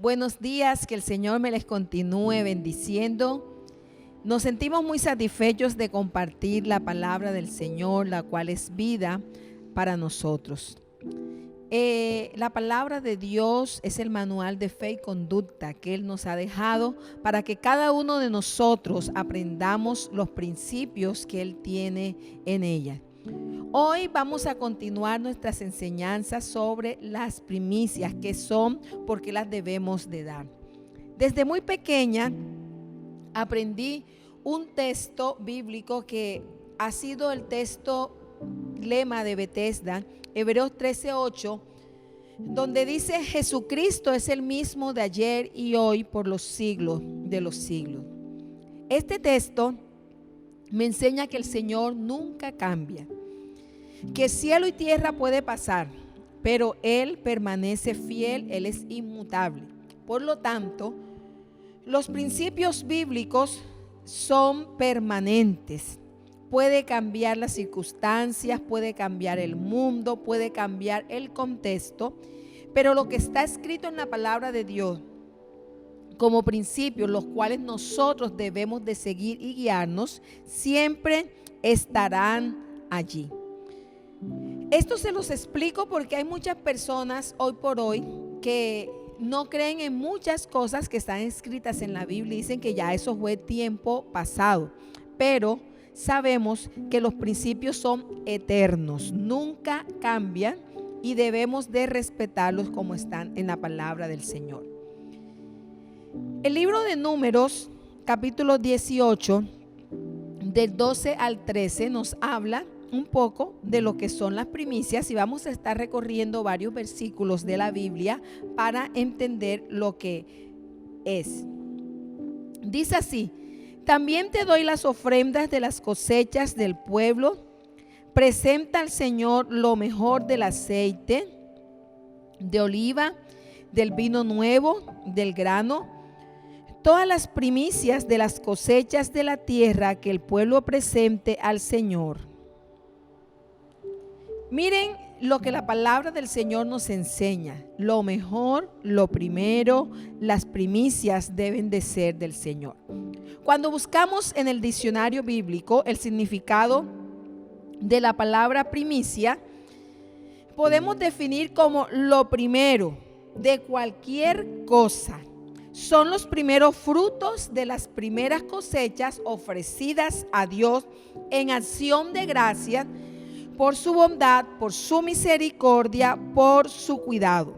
Buenos días, que el Señor me les continúe bendiciendo. Nos sentimos muy satisfechos de compartir la palabra del Señor, la cual es vida para nosotros. La palabra de Dios es el manual de fe y conducta que Él nos ha dejado para que cada uno de nosotros aprendamos los principios que Él tiene en ella. Hoy vamos a continuar nuestras enseñanzas sobre las primicias, que son, porque las debemos de dar. Desde muy pequeña aprendí un texto bíblico que ha sido el texto lema de Bethesda, Hebreos 13:8, donde dice: Jesucristo es el mismo de ayer y hoy por los siglos de los siglos. Este texto me enseña que el Señor nunca cambia, que cielo y tierra puede pasar, pero Él permanece fiel, Él es inmutable. Por lo tanto, los principios bíblicos son permanentes. Puede cambiar las circunstancias, puede cambiar el mundo, puede cambiar el contexto, pero lo que está escrito en la palabra de Dios como principios, los cuales nosotros debemos de seguir y guiarnos, siempre estarán allí. Esto se los explico porque hay muchas personas hoy por hoy que no creen en muchas cosas que están escritas en la Biblia y dicen que ya eso fue tiempo pasado, pero sabemos que los principios son eternos, nunca cambian y debemos de respetarlos como están en la palabra del Señor. El libro de Números, capítulo 18, del 12 al 13, nos habla un poco de lo que son las primicias y vamos a estar recorriendo varios versículos de la Biblia para entender lo que es. Dice así: también te doy las ofrendas de las cosechas del pueblo. Presenta al Señor lo mejor del aceite, de oliva, del vino nuevo, del grano, todas las primicias de las cosechas de la tierra que el pueblo presente al Señor. Miren lo que la palabra del Señor nos enseña. Lo mejor, lo primero, las primicias deben de ser del Señor. Cuando buscamos en el diccionario bíblico el significado de la palabra primicia, podemos definir como lo primero de cualquier cosa. Son los primeros frutos de las primeras cosechas ofrecidas a Dios en acción de gracias por su bondad, por su misericordia, por su cuidado.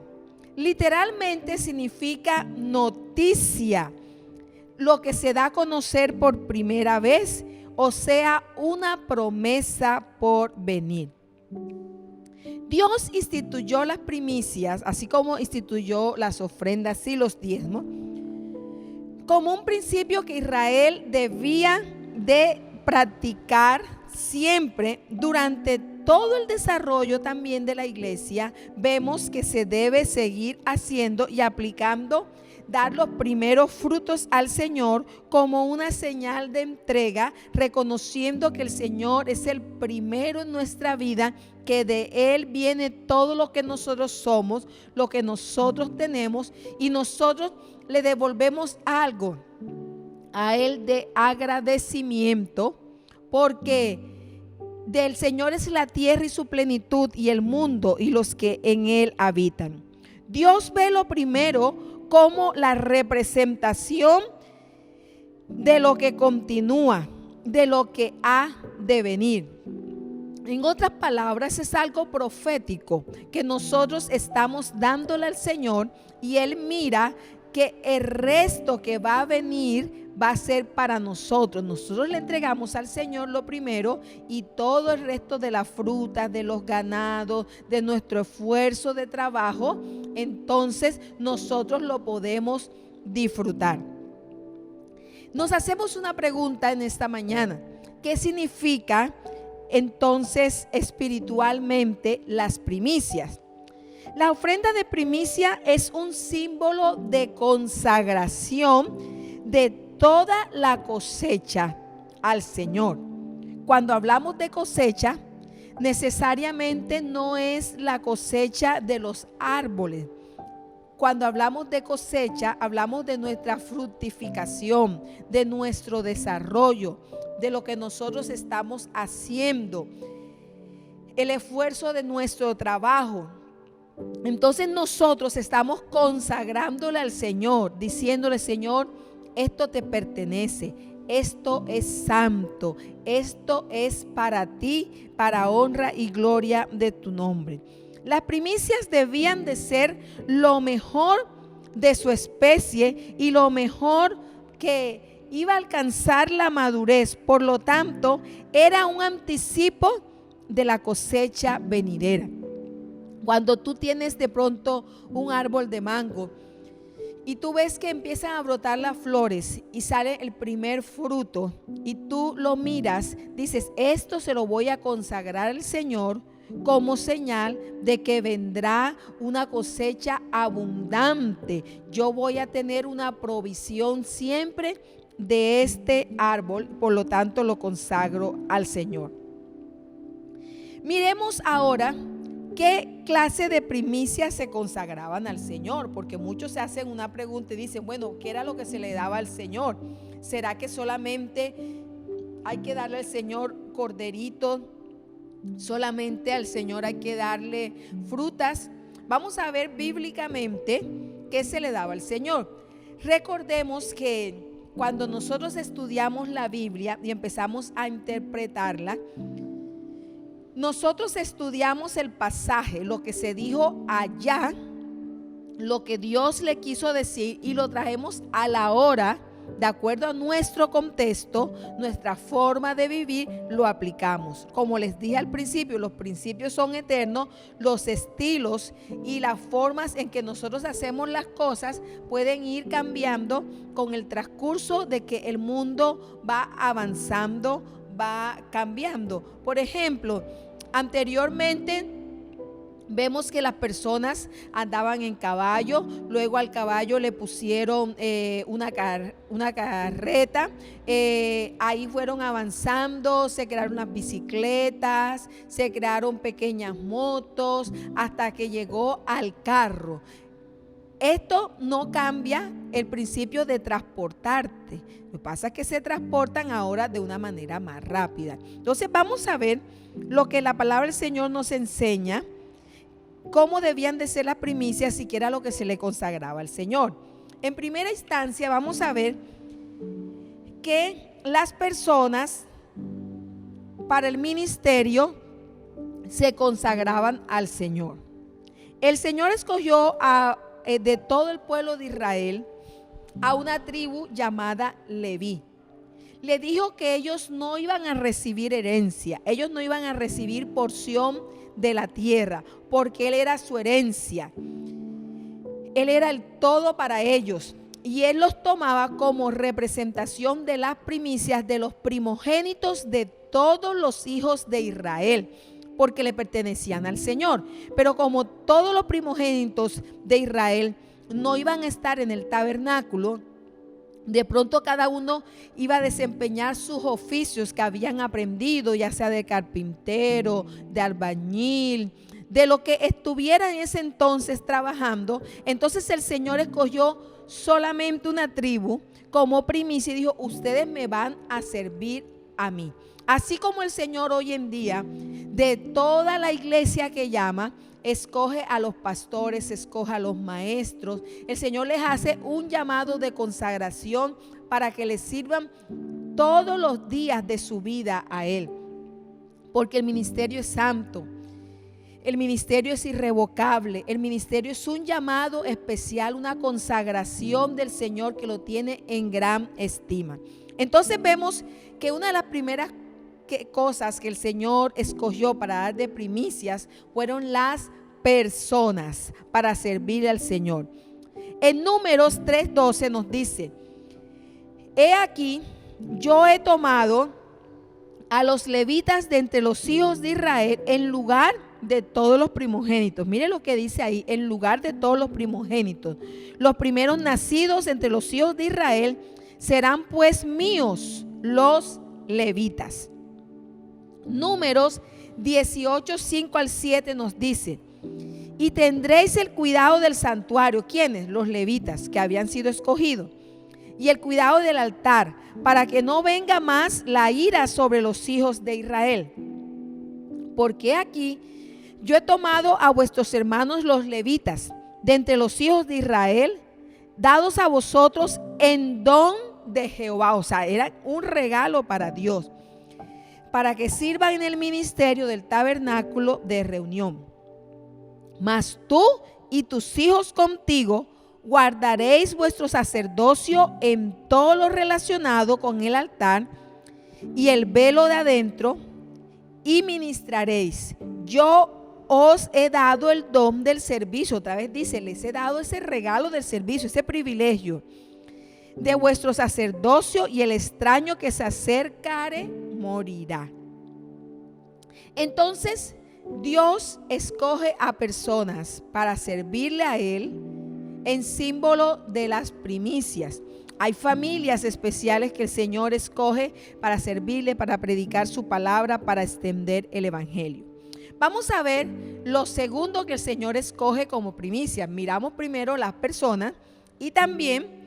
Literalmente significa noticia, lo que se da a conocer por primera vez, o sea, una promesa por venir. Dios instituyó las primicias, así como instituyó las ofrendas y los diezmos, como un principio que Israel debía de practicar siempre. Durante todo el desarrollo también de la iglesia, vemos que se debe seguir haciendo y aplicando, dar los primeros frutos al Señor como una señal de entrega, reconociendo que el Señor es el primero en nuestra vida, que de Él viene todo lo que nosotros somos, lo que nosotros tenemos, y nosotros le devolvemos algo a Él de agradecimiento, porque del Señor es la tierra y su plenitud, y el mundo y los que en él habitan. Dios ve lo primero como la representación de lo que continúa, de lo que ha de venir. En otras palabras, es algo profético que nosotros estamos dándole al Señor, y Él mira que el resto que va a venir va a ser para nosotros. Nosotros le entregamos al Señor lo primero, y todo el resto de las frutas, de los ganados, de nuestro esfuerzo de trabajo, entonces nosotros lo podemos disfrutar. Nos hacemos una pregunta en esta mañana: ¿qué significa entonces espiritualmente las primicias? La ofrenda de primicia es un símbolo de consagración de toda la cosecha al Señor. Cuando hablamos de cosecha, necesariamente no es la cosecha de los árboles. cuando hablamos de cosecha, hablamos de nuestra fructificación, de nuestro desarrollo, de lo que nosotros estamos haciendo, el esfuerzo de nuestro trabajo. Entonces nosotros estamos consagrándole al Señor, diciéndole: Señor, esto te pertenece, esto es santo, esto es para ti, para honra y gloria de tu nombre. Las primicias debían de ser lo mejor de su especie y lo mejor que iba a alcanzar la madurez. Por lo tanto, era un anticipo de la cosecha venidera. Cuando tú tienes de pronto un árbol de mango y tú ves que empiezan a brotar las flores y sale el primer fruto y tú lo miras, dices: esto se lo voy a consagrar al Señor como señal de que vendrá una cosecha abundante. Yo voy a tener una provisión siempre de este árbol, por lo tanto lo consagro al Señor. Miremos ahora qué clase de primicias se consagraban al Señor, porque muchos se hacen una pregunta y dicen: bueno, ¿qué era lo que se le daba al Señor? ¿Será que solamente hay que darle al Señor corderito? ¿Solamente al Señor hay que darle frutas? Vamos a ver bíblicamente qué se le daba al Señor. Recordemos que cuando nosotros estudiamos la Biblia y empezamos a interpretarla, nosotros estudiamos el pasaje, lo que se dijo allá, lo que Dios le quiso decir, y lo traemos a la hora, de acuerdo a nuestro contexto, nuestra forma de vivir, lo aplicamos. Como les dije al principio, los principios son eternos, los estilos y las formas en que nosotros hacemos las cosas pueden ir cambiando con el transcurso de que el mundo va avanzando, va cambiando. Por ejemplo, anteriormente vemos que las personas andaban en caballo, luego al caballo le pusieron una carreta, ahí fueron avanzando, se crearon unas bicicletas, se crearon pequeñas motos, hasta que llegó al carro. Esto no cambia el principio de transportarte. Lo que pasa es que se transportan ahora de una manera más rápida. Entonces vamos a ver lo que la palabra del Señor nos enseña, cómo debían de ser las primicias, siquiera lo que se le consagraba al Señor. En primera instancia vamos a ver que las personas para el ministerio se consagraban al Señor. El Señor escogió de todo el pueblo de Israel a una tribu llamada Leví. Le dijo que ellos no iban a recibir herencia, ellos no iban a recibir porción de la tierra, porque Él era su herencia. Él era el todo para ellos, y Él los tomaba como representación de las primicias de los primogénitos de todos los hijos de Israel, porque le pertenecían al Señor. Pero como todos los primogénitos de Israel no iban a estar en el tabernáculo, de pronto cada uno iba a desempeñar sus oficios que habían aprendido, ya sea de carpintero, de albañil, de lo que estuviera en ese entonces trabajando. Entonces el Señor escogió solamente una tribu como primicia y dijo: ustedes me van a servir a mí. Así como el Señor hoy en día, de toda la iglesia que llama, escoge a los pastores, escoge a los maestros. El Señor les hace un llamado de consagración para que les sirvan todos los días de su vida a Él. Porque el ministerio es santo, el ministerio es irrevocable, el ministerio es un llamado especial, una consagración del Señor que lo tiene en gran estima. Entonces vemos que una de las primeras cosas que el Señor escogió para dar de primicias fueron las personas para servir al Señor. En Números 3:12 nos dice: he aquí, yo he tomado a los levitas de entre los hijos de Israel en lugar de todos los primogénitos. Mire lo que dice ahí: en lugar de todos los primogénitos. Los primeros nacidos entre los hijos de Israel serán pues míos, los levitas. Números 18:5 al 7 nos dice: Y tendréis el cuidado del santuario. ¿Quiénes? Los levitas, que habían sido escogidos. Y el cuidado del altar, para que no venga más la ira sobre los hijos de Israel. Porque aquí yo he tomado a vuestros hermanos los levitas, de entre los hijos de Israel, dados a vosotros en don de Jehová. O sea, era un regalo para Dios, para que sirvan en el ministerio del tabernáculo de reunión. Mas tú y tus hijos contigo guardaréis vuestro sacerdocio en todo lo relacionado con el altar y el velo de adentro, y ministraréis. Yo os he dado el don del servicio. Otra vez dice, les he dado ese regalo del servicio, ese privilegio de vuestro sacerdocio, y el extraño que se acercare morirá. Entonces Dios escoge a personas para servirle a Él en símbolo de las primicias. Hay familias especiales que el Señor escoge para servirle, para predicar su palabra, para extender el evangelio. Vamos a ver lo segundo que el Señor escoge como primicia. Miramos primero las personas y también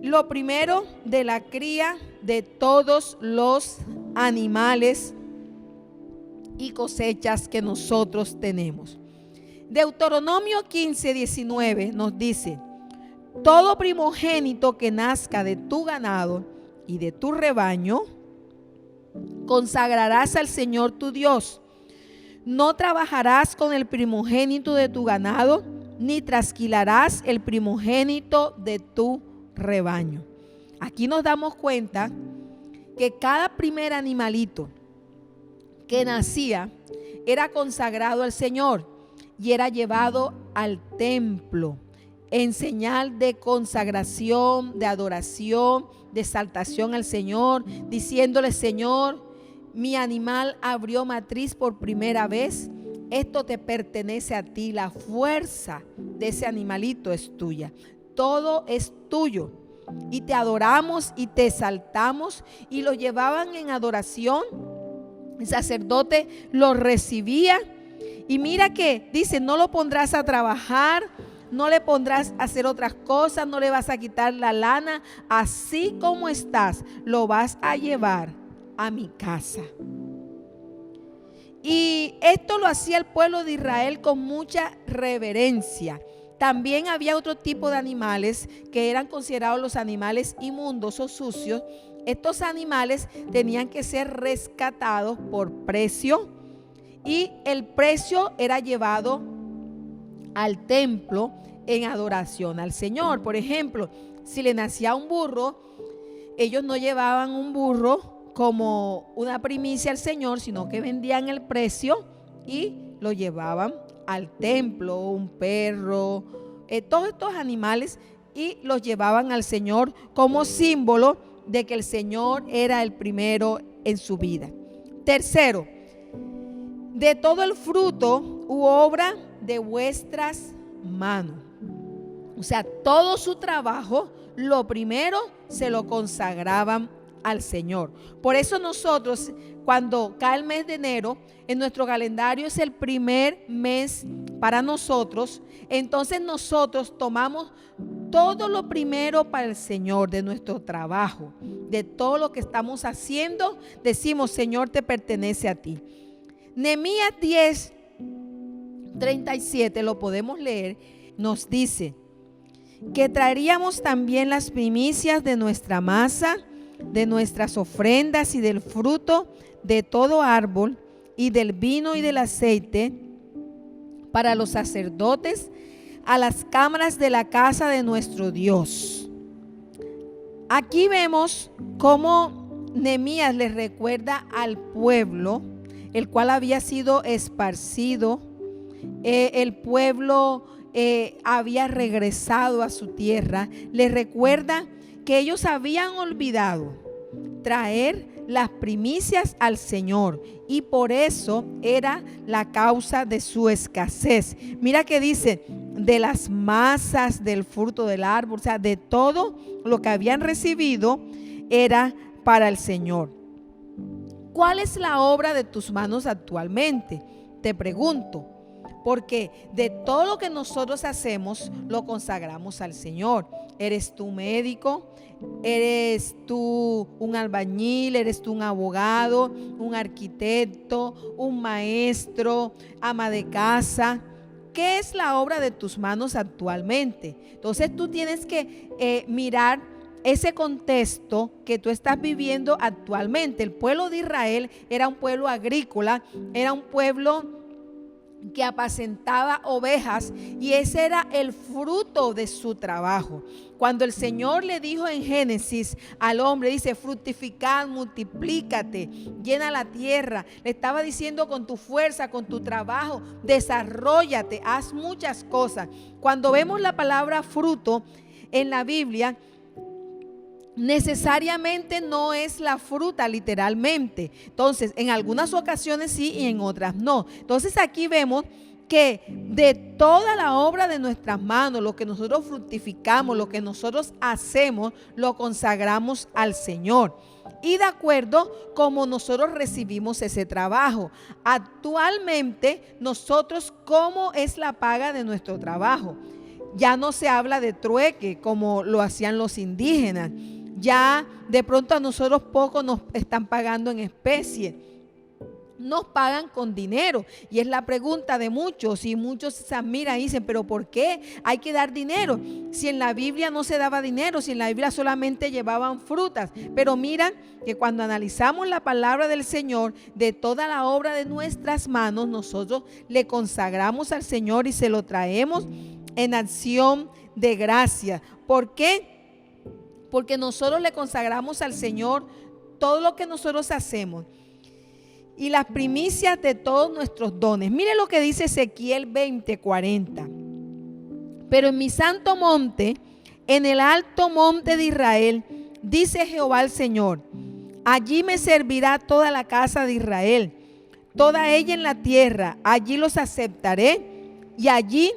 lo primero de la cría de todos los animales y cosechas que nosotros tenemos. Deuteronomio 15:19 nos dice: todo primogénito que nazca de tu ganado y de tu rebaño, consagrarás al Señor tu Dios. No trabajarás con el primogénito de tu ganado, ni trasquilarás el primogénito de tu rebaño. Aquí nos damos cuenta que cada primer animalito que nacía era consagrado al Señor y era llevado al templo en señal de consagración, de adoración, de exaltación al Señor, diciéndole: Señor, mi animal abrió matriz por primera vez, esto te pertenece a ti, la fuerza de ese animalito es tuya, todo es tuyo. Y te adoramos y te exaltamos, y lo llevaban en adoración. El sacerdote lo recibía, y mira que dice: no lo pondrás a trabajar, no le pondrás a hacer otras cosas, no le vas a quitar la lana, así como estás, lo vas a llevar a mi casa. Y esto lo hacía el pueblo de Israel con mucha reverencia. También había otro tipo de animales que eran considerados los animales inmundos o sucios. Estos animales tenían que ser rescatados por precio, y el precio era llevado al templo en adoración al Señor. Por ejemplo, si le nacía un burro, ellos no llevaban un burro como una primicia al Señor, sino que vendían el precio y lo llevaban al templo. Un perro, todos estos animales, y los llevaban al Señor como símbolo de que el Señor era el primero en su vida. Tercero, de todo el fruto u obra de vuestras manos. O sea, todo su trabajo, lo primero se lo consagraban al Señor. Por eso nosotros, cuando cae el mes de enero, en nuestro calendario es el primer mes para nosotros. Entonces nosotros tomamos todo lo primero para el Señor, de nuestro trabajo, de todo lo que estamos haciendo. Decimos: Señor, te pertenece a ti. Nehemías 10:37, lo podemos leer, nos dice que traeríamos también las primicias de nuestra masa, de nuestras ofrendas y del fruto de todo árbol, y del vino y del aceite para los sacerdotes, a las cámaras de la casa de nuestro Dios. Aquí vemos cómo Nehemías les recuerda al pueblo, el cual había sido esparcido. El pueblo había regresado a su tierra. Les recuerda que ellos habían olvidado traer las primicias al Señor, y por eso era la causa de su escasez. Mira que dice: de las masas del fruto del árbol, o sea, de todo lo que habían recibido era para el Señor. ¿Cuál es la obra de tus manos actualmente? Te pregunto, porque de todo lo que nosotros hacemos lo consagramos al Señor. ¿Eres tú médico? ¿Eres tú un albañil? ¿Eres tú un abogado, un arquitecto, un maestro, ama de casa? ¿Qué es la obra de tus manos actualmente? Entonces tú tienes que mirar ese contexto que tú estás viviendo actualmente. El pueblo de Israel era un pueblo agrícola, era un pueblo que apacentaba ovejas, y ese era el fruto de su trabajo. Cuando el Señor le dijo en Génesis al hombre, dice: fructificad, multiplícate, llena la tierra, le estaba diciendo: con tu fuerza, con tu trabajo, desarróllate, haz muchas cosas. Cuando vemos la palabra fruto en la Biblia, necesariamente no es la fruta literalmente. Entonces, en algunas ocasiones sí y en otras no. Entonces aquí vemos que de toda la obra de nuestras manos, lo que nosotros fructificamos, lo que nosotros hacemos, lo consagramos al Señor. Y de acuerdo como nosotros recibimos ese trabajo. Actualmente nosotros, ¿cómo es la paga de nuestro trabajo? Ya no se habla de trueque como lo hacían los indígenas. Ya de pronto a nosotros poco nos están pagando en especie. Nos pagan con dinero, y es la pregunta de muchos, y muchos se admiran y dicen: pero ¿por qué hay que dar dinero? Si en la Biblia no se daba dinero, si en la Biblia solamente llevaban frutas. Pero mira que cuando analizamos la palabra del Señor, de toda la obra de nuestras manos, nosotros le consagramos al Señor y se lo traemos en acción de gracia. ¿Por qué? Porque nosotros le consagramos al Señor todo lo que nosotros hacemos y las primicias de todos nuestros dones. Mire lo que dice Ezequiel 20:40. Pero en mi santo monte, en el alto monte de Israel, dice Jehová el Señor: allí me servirá toda la casa de Israel, toda ella en la tierra. Allí los aceptaré y allí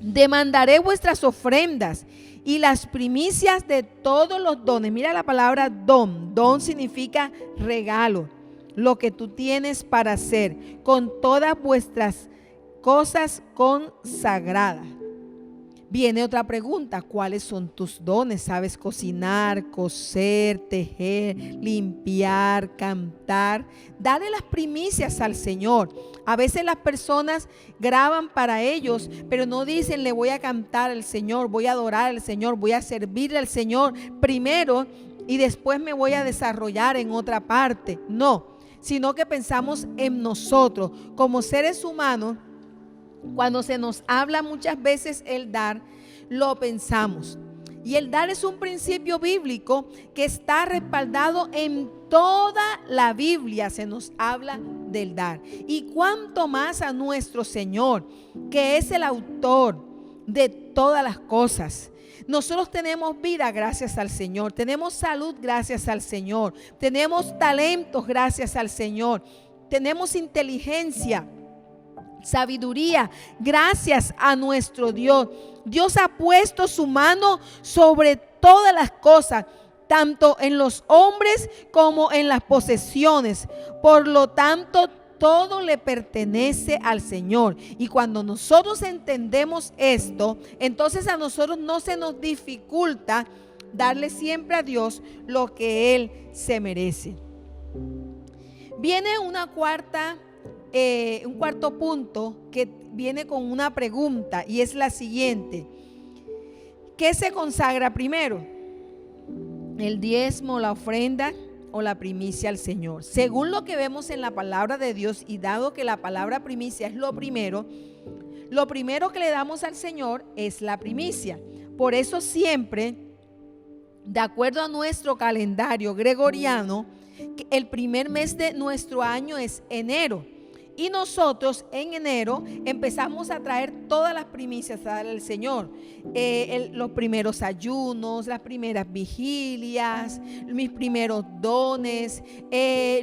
demandaré vuestras ofrendas y las primicias de todos los dones. Mira la palabra don. Don significa regalo, lo que tú tienes para hacer, con todas vuestras cosas consagradas. Viene otra pregunta: ¿cuáles son tus dones? ¿Sabes cocinar, coser, tejer, limpiar, cantar? Dale las primicias al Señor. A veces las personas graban para ellos, pero no dicen: le voy a cantar al Señor, voy a adorar al Señor, voy a servirle al Señor primero y después me voy a desarrollar en otra parte. No, sino que pensamos en nosotros como seres humanos. Cuando se nos habla muchas veces el dar, lo pensamos. Y el dar es un principio bíblico que está respaldado en toda la Biblia. Se nos habla del dar. Y cuánto más a nuestro Señor, que es el autor de todas las cosas. Nosotros tenemos vida gracias al Señor, tenemos salud gracias al Señor, tenemos talentos gracias al Señor, tenemos inteligencia, sabiduría gracias a nuestro Dios. Dios ha puesto su mano sobre todas las cosas, tanto en los hombres como en las posesiones. Por lo tanto, todo le pertenece al Señor. Y cuando nosotros entendemos esto, entonces a nosotros no se nos dificulta darle siempre a Dios lo que Él se merece. Viene un cuarto punto que viene con una pregunta, y es la siguiente: ¿qué se consagra primero? ¿El diezmo, la ofrenda o la primicia al Señor? Según lo que vemos en la palabra de Dios, y dado que la palabra primicia es lo primero que le damos al Señor es la primicia. Por eso siempre, de acuerdo a nuestro calendario gregoriano, el primer mes de nuestro año es enero. Y nosotros en enero empezamos a traer todas las primicias a darle al Señor. Los primeros ayunos, las primeras vigilias, mis primeros dones,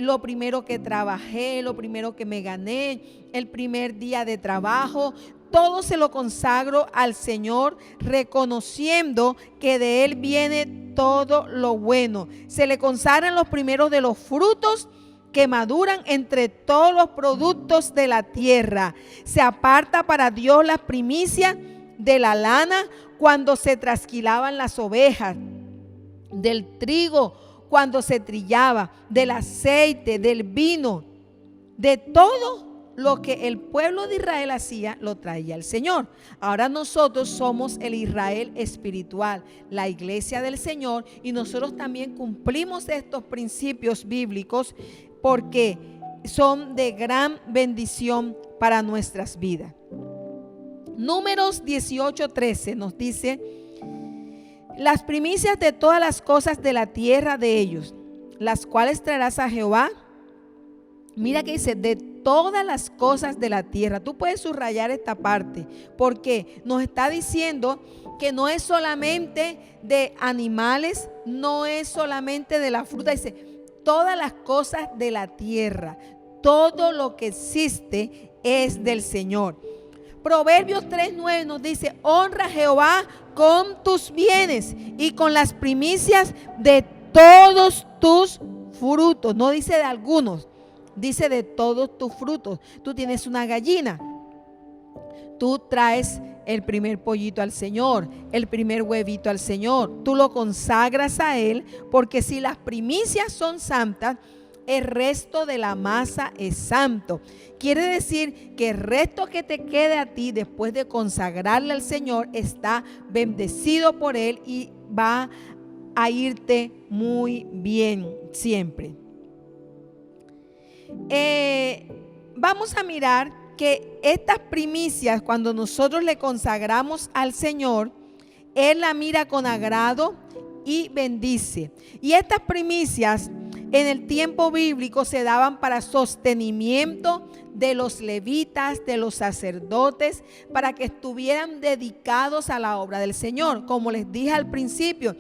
lo primero que trabajé, lo primero que me gané, el primer día de trabajo. Todo se lo consagro al Señor, reconociendo que de Él viene todo lo bueno. Se le consagran los primeros de los frutos que maduran entre todos los productos de la tierra. Se aparta para Dios las primicias de la lana cuando se trasquilaban las ovejas, del trigo cuando se trillaba, del aceite, del vino, de todo lo que el pueblo de Israel hacía, lo traía el Señor. Ahora nosotros somos el Israel espiritual, la iglesia del Señor, y nosotros también cumplimos estos principios bíblicos porque son de gran bendición para nuestras vidas. Números 18:13 nos dice: las primicias de todas las cosas de la tierra de ellos, las cuales traerás a Jehová. Mira que dice, de todas las cosas de la tierra. Tú puedes subrayar esta parte porque nos está diciendo que no es solamente de animales, no es solamente de la fruta. Dice, todas las cosas de la tierra, todo lo que existe es del Señor. Proverbios 3:9 nos dice: honra a Jehová con tus bienes y con las primicias de todos tus frutos. No dice de algunos, dice de todos tus frutos. Tú tienes una gallina, tú traes el primer pollito al Señor, el primer huevito al Señor, tú lo consagras a Él, porque si las primicias son santas, el resto de la masa es santo. Quiere decir que el resto que te quede a ti después de consagrarle al Señor está bendecido por Él y va a irte muy bien siempre. Vamos a mirar que estas primicias, cuando nosotros le consagramos al Señor, Él la mira con agrado y bendice. Y estas primicias en el tiempo bíblico se daban para sostenimiento de los levitas, de los sacerdotes, para que estuvieran dedicados a la obra del Señor. Como les dije al principio,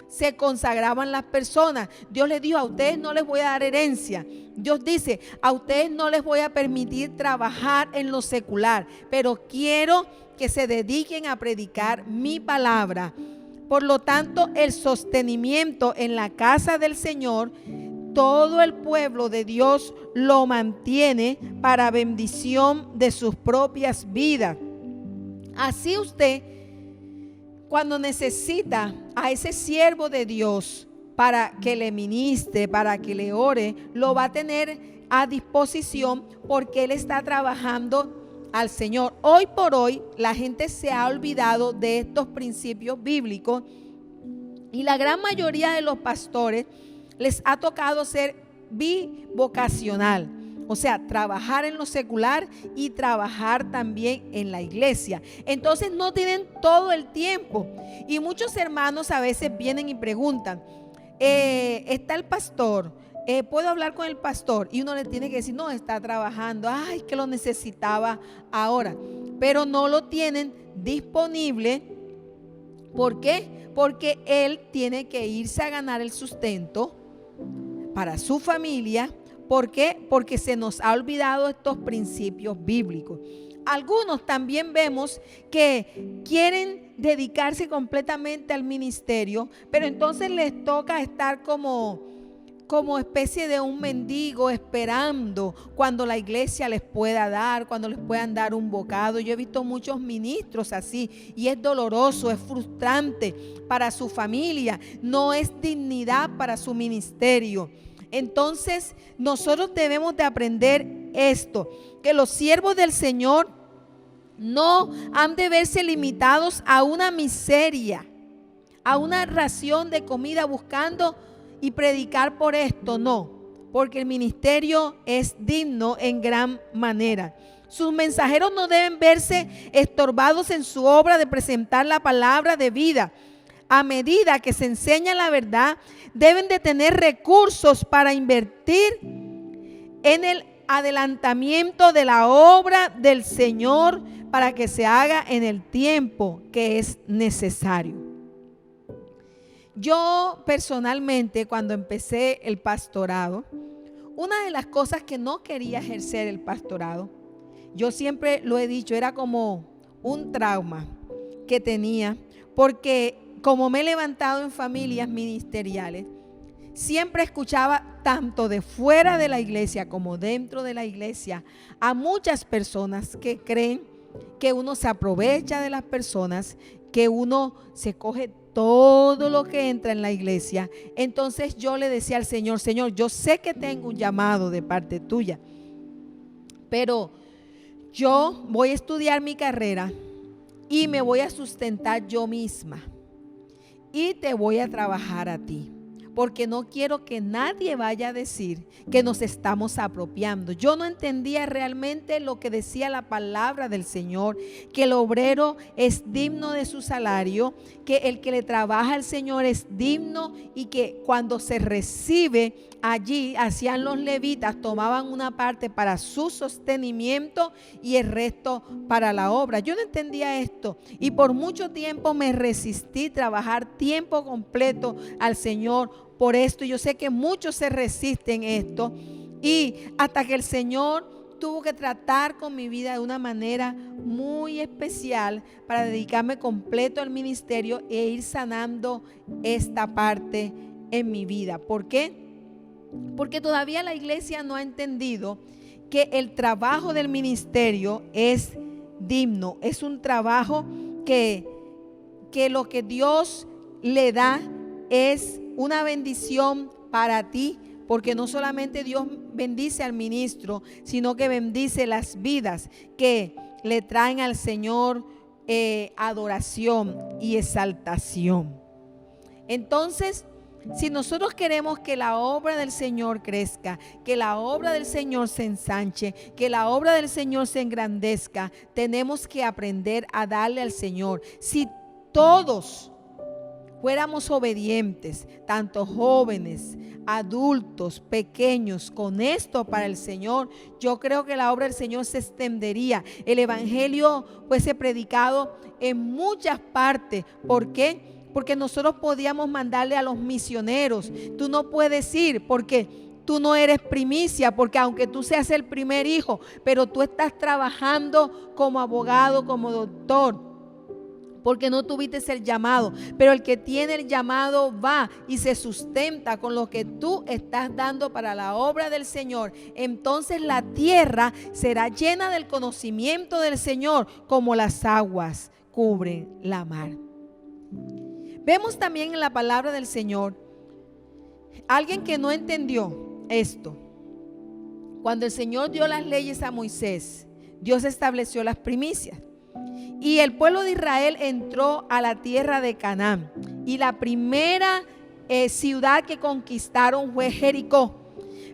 se consagraban las personas. Dios les dijo: a ustedes no les voy a dar herencia. Dios dice: a ustedes no les voy a permitir trabajar en lo secular, pero quiero que se dediquen a predicar mi palabra. Por lo tanto, el sostenimiento en la casa del Señor, todo el pueblo de Dios lo mantiene para bendición de sus propias vidas. Así usted, cuando necesita a ese siervo de Dios para que le ministre, para que le ore, lo va a tener a disposición porque él está trabajando al Señor. Hoy por hoy la gente se ha olvidado de estos principios bíblicos y la gran mayoría de los pastores les ha tocado ser bivocacional, o sea, trabajar en lo secular y trabajar también en la iglesia. Entonces no tienen todo el tiempo. Y muchos hermanos a veces vienen y preguntan: ¿está el pastor? ¿Puedo hablar con el pastor? Y uno le tiene que decir: no, está trabajando. Ay, que lo necesitaba ahora. Pero no lo tienen disponible. ¿Por qué? Porque él tiene que irse a ganar el sustento para su familia. ¿Por qué? Porque se nos ha olvidado estos principios bíblicos. Algunos también vemos que quieren dedicarse completamente al ministerio, pero entonces les toca estar como especie de un mendigo esperando cuando la iglesia les pueda dar, cuando les puedan dar un bocado. Yo he visto muchos ministros así y es doloroso, es frustrante para su familia, no es dignidad para su ministerio. Entonces nosotros debemos de aprender esto, que los siervos del Señor no han de verse limitados a una miseria, a una ración de comida buscando y predicar por esto, no, porque el ministerio es digno en gran manera. Sus mensajeros no deben verse estorbados en su obra de presentar la palabra de vida. A medida que se enseña la verdad, deben de tener recursos para invertir en el adelantamiento de la obra del Señor para que se haga en el tiempo que es necesario. Yo personalmente, cuando empecé el pastorado, una de las cosas que no quería ejercer el pastorado, yo siempre lo he dicho, era como un trauma que tenía, porque como me he levantado en familias ministeriales, siempre escuchaba tanto de fuera de la iglesia como dentro de la iglesia a muchas personas que creen que uno se aprovecha de las personas, que uno se coge todo lo que entra en la iglesia. Entonces yo le decía al Señor: Señor, yo sé que tengo un llamado de parte tuya, pero yo voy a estudiar mi carrera y me voy a sustentar yo misma y te voy a trabajar a ti, porque no quiero que nadie vaya a decir que nos estamos apropiando. Yo no entendía realmente lo que decía la palabra del Señor, que el obrero es digno de su salario, que el que le trabaja al Señor es digno, y que cuando se recibe allí, hacían los levitas, tomaban una parte para su sostenimiento y el resto para la obra. Yo no entendía esto y por mucho tiempo me resistí a trabajar tiempo completo al Señor por esto. Yo sé que muchos se resisten a esto, y hasta que el Señor tuvo que tratar con mi vida de una manera muy especial para dedicarme completo al ministerio e ir sanando esta parte en mi vida. ¿Por qué? Porque todavía la iglesia no ha entendido que el trabajo del ministerio es digno, es un trabajo que lo que Dios le da es una bendición para ti, porque no solamente Dios bendice al ministro, sino que bendice las vidas que le traen al Señor adoración y exaltación. Entonces, si nosotros queremos que la obra del Señor crezca, que la obra del Señor se ensanche, que la obra del Señor se engrandezca, tenemos que aprender a darle al Señor. Si todos fuéramos obedientes, tanto jóvenes, adultos, pequeños, con esto para el Señor, yo creo que la obra del Señor se extendería. El evangelio fuese predicado en muchas partes. ¿Por qué? Porque nosotros podíamos mandarle a los misioneros. Tú no puedes ir porque tú no eres primicia, porque aunque tú seas el primer hijo, pero tú estás trabajando como abogado, como doctor, porque no tuviste el llamado. Pero el que tiene el llamado va y se sustenta con lo que tú estás dando para la obra del Señor. Entonces la tierra será llena del conocimiento del Señor, como las aguas cubren la mar. Vemos también en la palabra del Señor alguien que no entendió esto. Cuando el Señor dio las leyes a Moisés, Dios estableció las primicias. Y el pueblo de Israel entró a la tierra de Canaán. Y la primera ciudad que conquistaron fue Jericó.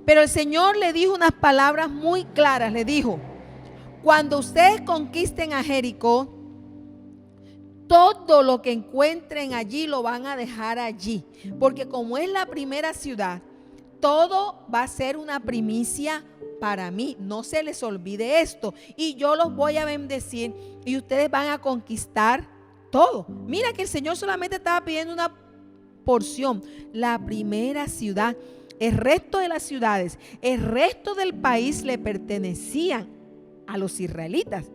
Pero el Señor le dijo unas palabras muy claras. Le dijo: cuando ustedes conquisten a Jericó, todo lo que encuentren allí lo van a dejar allí. Porque como es la primera ciudad, todo va a ser una primicia para mí. No se les olvide esto. Y yo los voy a bendecir y ustedes van a conquistar todo. Mira que el Señor solamente estaba pidiendo una porción, la primera ciudad. El resto de las ciudades, el resto del país le pertenecían a los israelitas.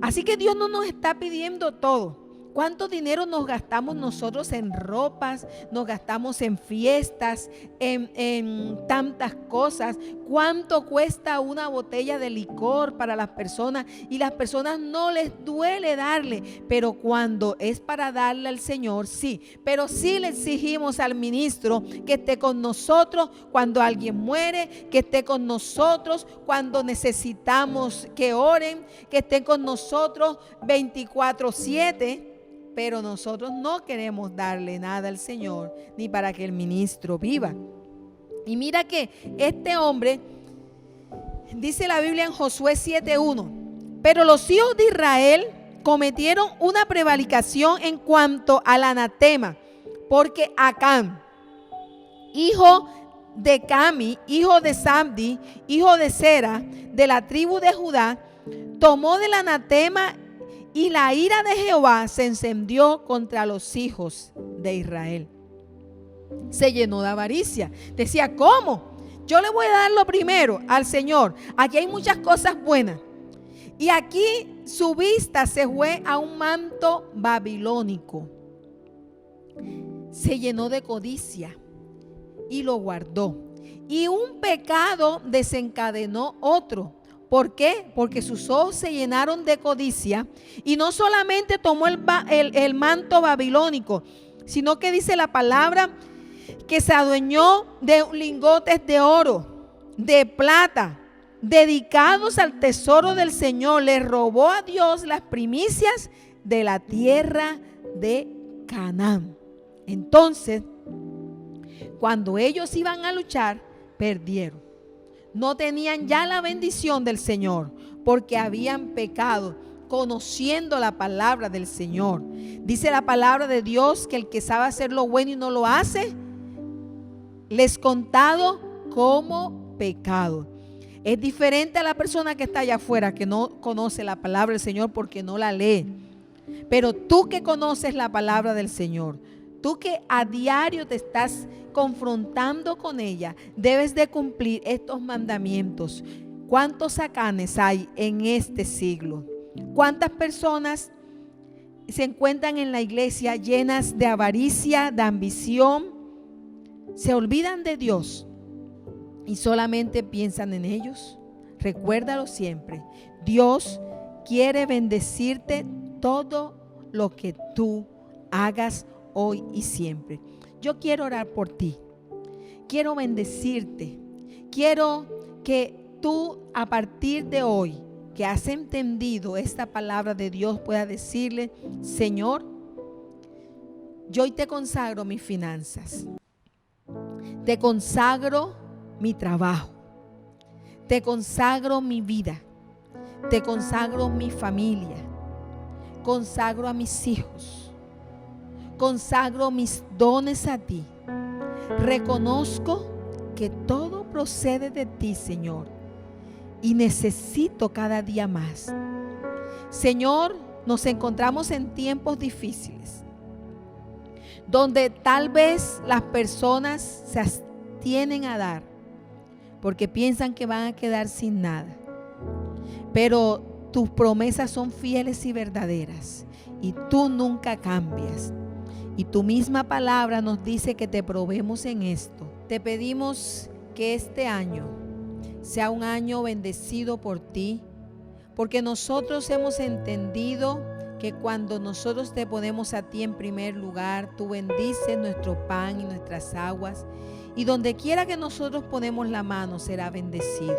Así que Dios no nos está pidiendo todo. ¿Cuánto dinero nos gastamos nosotros en ropas? Nos gastamos en fiestas, en tantas cosas. ¿Cuánto cuesta una botella de licor para las personas? Y las personas no les duele darle, pero cuando es para darle al Señor, sí. Pero sí le exigimos al ministro que esté con nosotros cuando alguien muere, que esté con nosotros cuando necesitamos que oren, que esté con nosotros 24/7. Pero nosotros no queremos darle nada al Señor, ni para que el ministro viva. Y mira que este hombre, dice la Biblia en Josué 7:1, pero los hijos de Israel cometieron una prevaricación en cuanto al anatema, porque Acán, hijo de Cami, hijo de Sabdi, hijo de Zera, de la tribu de Judá, tomó del anatema, y la ira de Jehová se encendió contra los hijos de Israel. Se llenó de avaricia. Decía: ¿cómo? Yo le voy a dar lo primero al Señor. Aquí hay muchas cosas buenas. Y aquí su vista se fue a un manto babilónico. Se llenó de codicia. y lo guardó. Y un pecado desencadenó otro. ¿Por qué? Porque sus ojos se llenaron de codicia y no solamente tomó el manto babilónico, sino que dice la palabra que se adueñó de lingotes de oro, de plata, dedicados al tesoro del Señor. Le robó a Dios las primicias de la tierra de Canaán. Entonces, cuando ellos iban a luchar, perdieron. No tenían ya la bendición del Señor porque habían pecado, conociendo la palabra del Señor. Dice la palabra de Dios que el que sabe hacer lo bueno y no lo hace, les contado como pecado. Es diferente a la persona que está allá afuera, que no conoce la palabra del Señor porque no la lee. Pero tú que conoces la palabra del Señor, tú que a diario te estás confrontando con ella, debes de cumplir estos mandamientos. ¿Cuántos sacanes hay en este siglo? ¿Cuántas personas se encuentran en la iglesia llenas de avaricia, de ambición? Se olvidan de Dios y solamente piensan en ellos. Recuérdalo siempre. Dios quiere bendecirte todo lo que tú hagas hoy y siempre. Yo quiero orar por ti. Quiero bendecirte. Quiero que tú a partir de hoy, que has entendido esta palabra de Dios, puedas decirle: Señor, yo hoy te consagro mis finanzas. Te consagro mi trabajo. Te consagro mi vida. Te consagro mi familia. Consagro a mis hijos. Consagro mis dones a ti. Reconozco que todo procede de ti, Señor, y necesito cada día más. Señor, nos encontramos en tiempos difíciles, donde tal vez las personas se abstienen a dar, porque piensan que van a quedar sin nada. Pero tus promesas son fieles y verdaderas, y tú nunca cambias. Y tu misma palabra nos dice que te probemos en esto. Te pedimos que este año sea un año bendecido por ti, porque nosotros hemos entendido que cuando nosotros te ponemos a ti en primer lugar, tú bendices nuestro pan y nuestras aguas, y donde quiera que nosotros ponemos la mano será bendecido.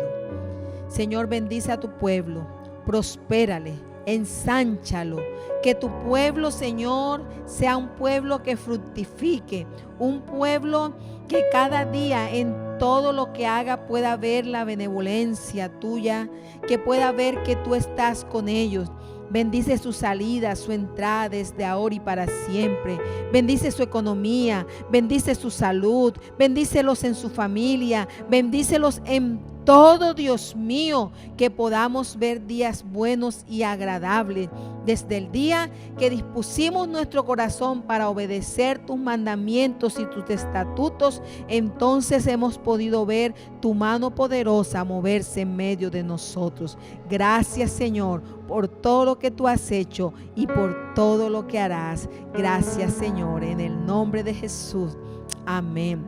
Señor, bendice a tu pueblo, prospérale, ensánchalo, que tu pueblo, Señor, sea un pueblo que fructifique, un pueblo que cada día en todo lo que haga pueda ver la benevolencia tuya, que pueda ver que tú estás con ellos. Bendice su salida, su entrada desde ahora y para siempre. Bendice su economía, bendice su salud, bendícelos en su familia, bendícelos en todo, Dios mío, que podamos ver días buenos y agradables. Desde el día que dispusimos nuestro corazón para obedecer tus mandamientos y tus estatutos, entonces hemos podido ver tu mano poderosa moverse en medio de nosotros. Gracias, Señor, por todo lo que tú has hecho y por todo lo que harás. Gracias, Señor, en el nombre de Jesús. Amén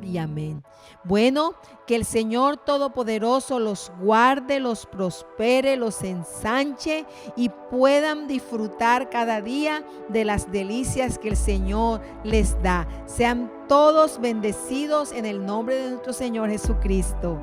y amén. Bueno, que el Señor Todopoderoso los guarde, los prospere, los ensanche y puedan disfrutar cada día de las delicias que el Señor les da. Sean todos bendecidos en el nombre de nuestro Señor Jesucristo.